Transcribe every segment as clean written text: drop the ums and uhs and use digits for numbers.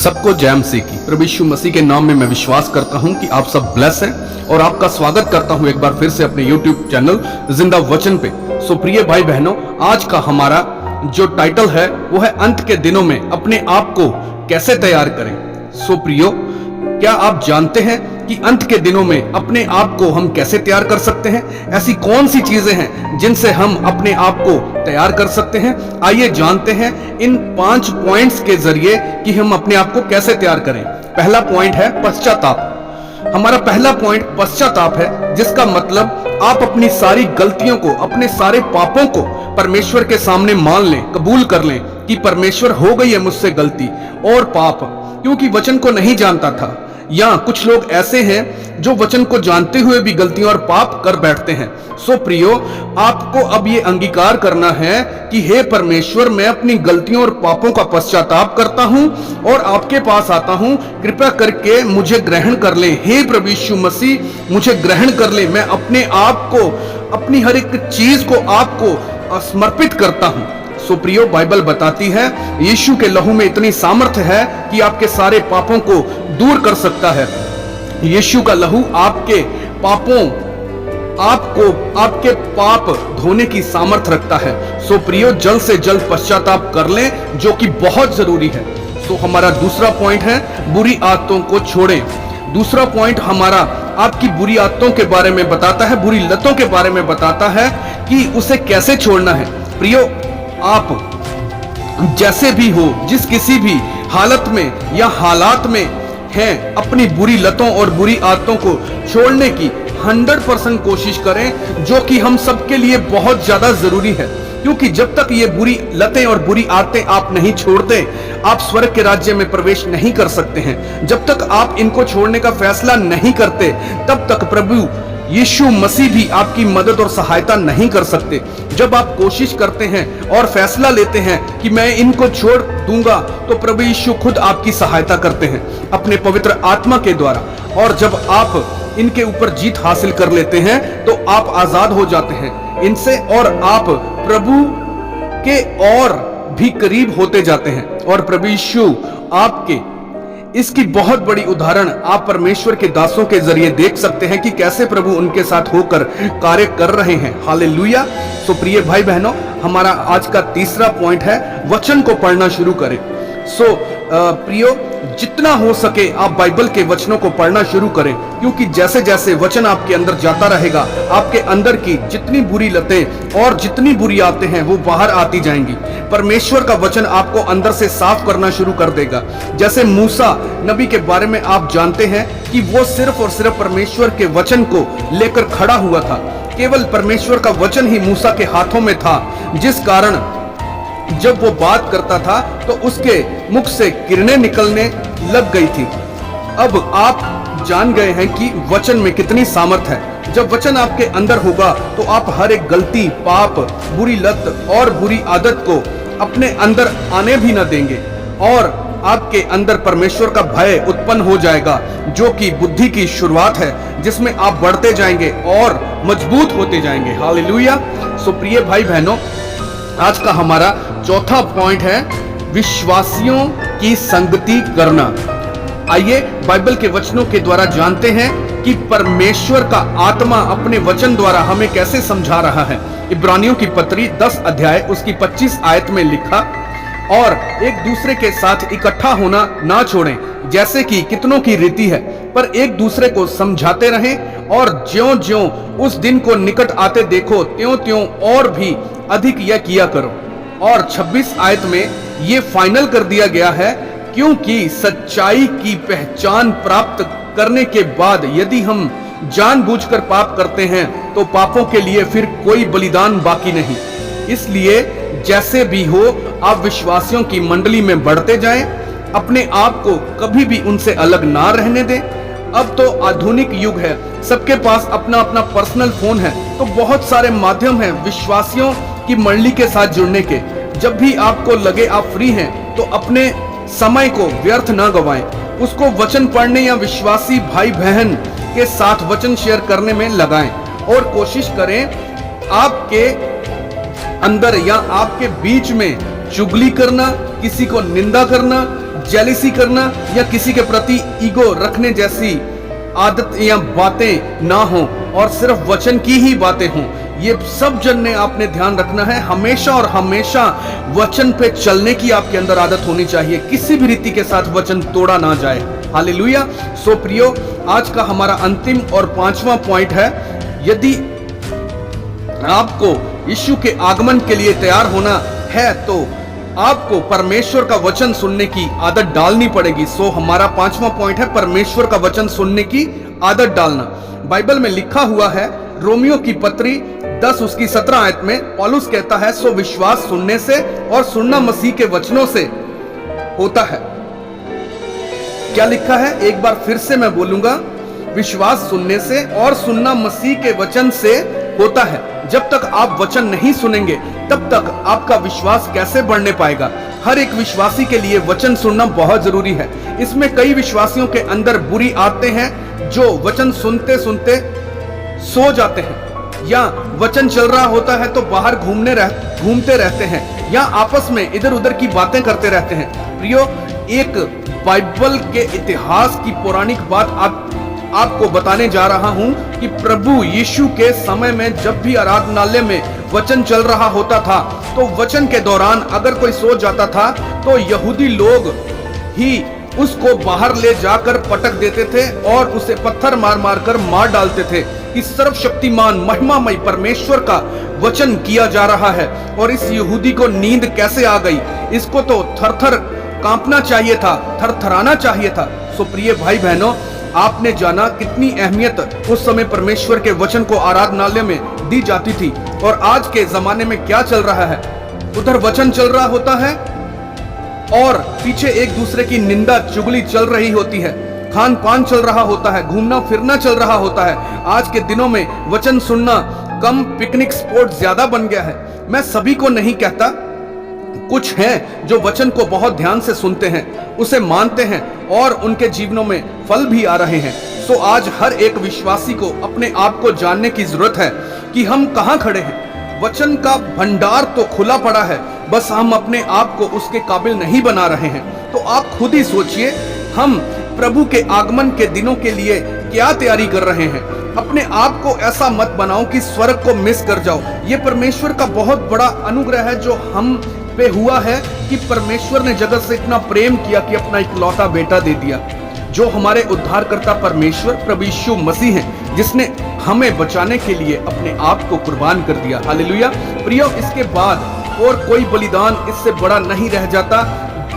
सबको जय मसीह की। प्रभु यीशु मसीह के नाम में मैं विश्वास करता हूं कि आप सब ब्लेस हैं और आपका स्वागत करता हूं एक बार फिर से अपने YouTube चैनल जिंदा वचन पे। सो प्रिय भाई बहनों, आज का हमारा जो टाइटल है वो है अंत के दिनों में अपने आप को कैसे तैयार करें। सो प्रियो, क्या आप जानते हैं कि अंत के दिनों में अपने आप को हम कैसे तैयार कर सकते हैं? ऐसी कौन सी चीजें हैं जिनसे हम अपने आप को तैयार कर सकते हैं? आइए जानते हैं इन 5 पॉइंट्स के जरिए कि हम अपने आप को कैसे तैयार करें। पहला पॉइंट है पश्चाताप। हमारा पहला पॉइंट पश्चाताप है, जिसका मतलब आप अपनी सारी गलतियों को, अपने सारे पापों को परमेश्वर के सामने मान लें, कबूल कर लें कि परमेश्वर हो गई है मुझसे गलती और पाप, क्योंकि वचन को नहीं जानता था। या कुछ लोग ऐसे हैं जो वचन को जानते हुए भी गलतियां और पाप कर बैठते हैं। सो प्रियो, आपको अब ये अंगीकार करना है कि हे परमेश्वर, मैं अपनी गलतियों और पापों का पश्चाताप करता हूं और आपके पास आता हूं, कृपया करके मुझे ग्रहण कर ले। हे प्रभु यीशु मसीह, मुझे ग्रहण कर ले। मैं अपने आप को, अपनी हर एक चीज को आपको समर्पित करता हूं। सो प्रियो, बाइबल बताती है यीशु के लहू में इतनी सामर्थ्य है कि आपके सारे पापों को दूर कर सकता है। यीशु का लहू आपके पापों, आपके पाप धोने की सामर्थ्य रखता है। सो प्रियो, जल्द से जल्द पश्चाताप कर लें, जो कि बहुत जरूरी है। सो हमारा दूसरा पॉइंट है बुरी आदतों को छोड़ें। दूसरा पॉइंट हमारा आपकी बुरी आदतों के बारे में बताता है, बुरी लतों के बारे में बताता है कि उसे कैसे छोड़ना है। प्रियो, आप जैसे भी हो, जिस किसी भी हालत में या हालात में हैं, अपनी बुरी लतों और बुरी आदतों को छोड़ने की 100% कोशिश करें, जो कि हम सबके लिए बहुत ज्यादा जरूरी है। क्योंकि जब तक ये बुरी लतें और बुरी आदतें आप नहीं छोड़ते, आप स्वर्ग के राज्य में प्रवेश नहीं कर सकते हैं। जब तक आप इनको छोड़ने का फैसला नहीं करते, तब तक प्रभु यीशु मसीह भी आपकी मदद और सहायता नहीं कर सकते। जब आप कोशिश करते हैं और फैसला लेते हैं कि मैं इनको छोड़ दूंगा, तो प्रभु यीशु खुद आपकी सहायता करते हैं अपने पवित्र आत्मा के द्वारा। और जब आप इनके ऊपर जीत हासिल कर लेते हैं, तो आप आजाद हो जाते हैं इनसे और आप प्रभु के और भी करीब होते जाते हैं। और प्रभु यीशु आपके इसकी बहुत बड़ी उदाहरण आप परमेश्वर के दासों के जरिए देख सकते हैं कि कैसे प्रभु उनके साथ होकर कार्य कर रहे हैं। हालेलुया। सो प्रिय भाई बहनों, हमारा आज का तीसरा पॉइंट है वचन को पढ़ना शुरू करें। सो प्रियो, जितना हो सके आप बाइबल के वचनों को पढ़ना शुरू करें, क्योंकि जैसे जैसे वचन आपके अंदर जाता रहेगा, आपके अंदर की जितनी बुरी लतें और जितनी बुरी आदतें हैं वो बाहर आती जाएंगी। परमेश्वर का वचन आपको अंदर से साफ करना शुरू कर देगा। जैसे मूसा नबी के बारे में आप जानते हैं कि वो सिर्फ और सिर्फ परमेश्वर के वचन को लेकर खड़ा हुआ था। केवल परमेश्वर का वचन ही मूसा के हाथों में था, जिस कारण जब वो बात करता था तो उसके मुख से किरणें निकलने लग गई थी। अब आप जान गए हैं कि वचन में कितनी सामर्थ्य है। जब वचन आपके अंदर होगा तो आप हर एक गलती, पाप, बुरी लत और बुरी आदत को अपने अंदर आने भी न देंगे और आपके अंदर परमेश्वर का भय उत्पन्न हो जाएगा, जो कि बुद्धि की शुरुआत है, जिसमें आप बढ़ते जाएंगे और मजबूत होते जाएंगे। हालेलुया। सो प्रिय भाई बहनों, आज का हमारा चौथा पॉइंट है विश्वासियों की संगति करना। आइए बाइबल के वचनों के द्वारा जानते हैं कि परमेश्वर का आत्मा अपने वचन द्वारा हमें कैसे समझा रहा है। इब्रानियों की पत्री 10 अध्याय उसकी 25 आयत में लिखा, और एक दूसरे के साथ इकट्ठा होना ना छोड़ें, जैसे कि कितनों की रीति है, पर एक दूसरे को समझाते रहें, और ज्यों-ज्यों उस दिन को निकट आते देखो, त्यों-त्यों और भी अधिक यह किया करो। और 26 आयत में ये फाइनल कर दिया गया है, क्योंकि सच्चाई की पहचान प्राप्त करने के बाद यदि हम जानबूझकर पाप करते हैं, तो पापों के लिए फिर कोई बलिदान बाकी नहीं। इसलिए जैसे भी हो, आप विश्वासियों की मंडली में बढ़ते जाएं, अपने आप को कभी भी उनसे अलग ना रहने दें। अब तो आधुनिक युग है, सबके पास अपना अपना पर्सनल फोन है, तो बहुत सारे माध्यम हैं विश्वासियों की मंडली के साथ जुड़ने के। जब भी आपको लगे आप फ्री हैं, तो अपने समय को व्यर्थ ना गवाएं, उसको वचन पढ़ने या विश्वासी भाई बहन के साथ वचन शेयर करने में लगाएं। और कोशिश करें आपके अंदर या आपके बीच में चुगली करना, किसी को निंदा करना, जेलिसी करना या किसी के प्रति ईगो रखने जैसी आदत या बातें ना हो और सिर्फ वचन की ही बातें हों। ये सब जनने आपने ध्यान रखना है। हमेशा और हमेशा वचन पे चलने की आपके अंदर आदत होनी चाहिए। किसी भी रीति के साथ वचन तोड़ा ना जाए। हालेलुया। सो प्रियो, आज का हमारा अंतिम और 5वां पॉइंट है, यदि आपको यीशु के आगमन के लिए तैयार होना है तो आपको परमेश्वर का वचन सुनने की आदत डालनी पड़ेगी। सो हमारा 5वां पॉइंट है परमेश्वर का वचन सुनने की आदत डालना। बाइबल में लिखा हुआ है, रोमियो की पत्री 10 उसकी 17 आयत में पौलुस कहता है, सो विश्वास सुनने से और सुनना मसीह के वचनों से होता है। क्या लिखा है? एक बार फिर से मैं बोलूंगा, विश्वास सुनने से और सुनना मसीह के वचन से होता है। जब तक आप वचन नहीं सुनेंगे तब तक आपका विश्वास कैसे बढ़ने पाएगा? हर एक विश्वासी के लिए वचन सुनना बहुत जरूरी है। इसमें कई विश्वासियों के अंदर बुरी आदतें हैं जो वचन सुनते सुनते सो जाते हैं, या वचन चल रहा होता है तो बाहर घूमते रहते हैं, या आपस में इधर उधर की बातें करते रहते हैं। प्रियो, एक बाइबल के इतिहास की पौराणिक बात आपको बताने जा रहा हूं कि प्रभु यीशु के समय में जब भी आराधनालय में वचन चल रहा होता था तो वचन के दौरान अगर कोई सो जाता था तो यहूदी लोग ही उसको बाहर ले जाकर पटक देते थे और उसे पत्थर मार मार कर मार डालते थे। इस सर्वशक्तिमान महिमामय परमेश्वर का वचन किया जा रहा है और इस यहूदी को नींद कैसे आ गई? इसको तो थर-थर कांपना चाहिए था, थरथराना चाहिए था। सो प्रिय भाई बहनों, आपने जाना कितनी अहमियत उस समय परमेश्वर के वचन को आराधनालय में दी जाती थी। और आज के जमाने में क्या चल रहा है? उधर वचन चल रहा होता है और पीछे एक दूसरे की निंदा चुगली चल रही होती है, खान पान चल रहा होता है, घूमना फिरना चल रहा होता है। आज के दिनों में वचन सुनना कम, पिकनिक स्पॉट ज्यादा बन गया है। मैं सभी को नहीं कहता, कुछ हैं जो वचन को बहुत ध्यान से सुनते हैं, उसे मानते हैं और उनके जीवनों में फल भी आ रहे हैं। सो आज हर एक विश्वासी को अपने आप को जानने की जरूरत है कि हम कहां खड़े हैं। वचन का भंडार तो खुला पड़ा है, बस हम अपने आप को उसके काबिल नहीं बना रहे हैं। तो आप खुद ही सोचिए, हम प्रभु के आगमन के दिनों के लिए क्या तैयारी कर रहे हैं? अपने आप को ऐसा मत बनाओ कि स्वर्ग को मिस कर जाओ। ये परमेश्वर का बहुत बड़ा अनुग्रह है जो हम पे हुआ है कि परमेश्वर ने जगत से इतना प्रेम किया कि अपना इकलौता बेटा दे दिया, जो हमारे उद्धारकर्ता परमेश्वर प्रभु यीशु मसीह है, जिसने हमें बचाने के लिए अपने आप को कुर्बान कर दिया। हालेलुया। प्रियो, इसके बाद और कोई बलिदान इससे बड़ा नहीं रह जाता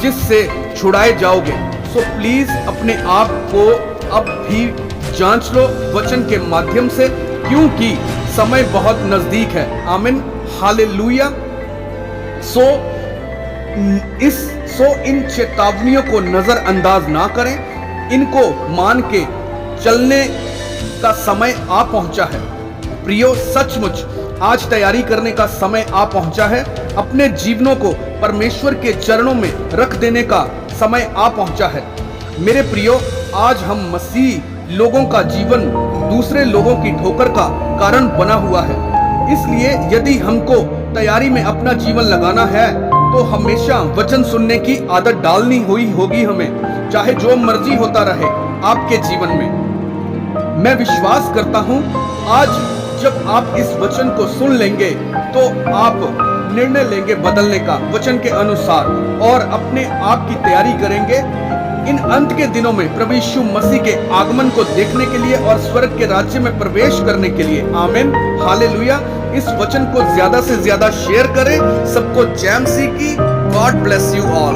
जिससे छुड़ाए जाओगे। सो प्लीज अपने आप को अब भी जांच लो वचन के माध्यम से, क्योंकि समय बहुत नजदीक है। आमीन। हालेलुया। सो इन चेतावनियों को नजरअंदाज ना करें, इनको मान के चलने का समय आ पहुंचा है। प्रियो, सचमुच आज तैयारी करने का समय आ पहुंचा है। अपने जीवनों को परमेश्वर के चरणों में रख देने का समय आ पहुंचा है। मेरे प्रियो, आज हम मसीह लोगों का जीवन दूसरे लोगों की ठोकर का कारण बना हुआ है। इसलिए यदि हमको तैयारी में अपना जीवन लगाना है तो हमेशा वचन सुनने की आदत डालनी हुई होगी हमें, चाहे जो मर्जी होता रहे आपके जीवन में। मैं विश्वास करता हूं आज जब आप इस वचन को सुन लेंगे तो आप निर्णय लेंगे बदलने का वचन के अनुसार और अपने आप की तैयारी करेंगे इन अंत के दिनों में प्रभु यीशु मसीह के आगमन को देखने के लिए और स्वर्ग के राज्य में प्रवेश करने के लिए। आमीन। हालेलुया। इस वचन को ज्यादा से ज्यादा शेयर करें। सबको जय मसीह की। God bless you all.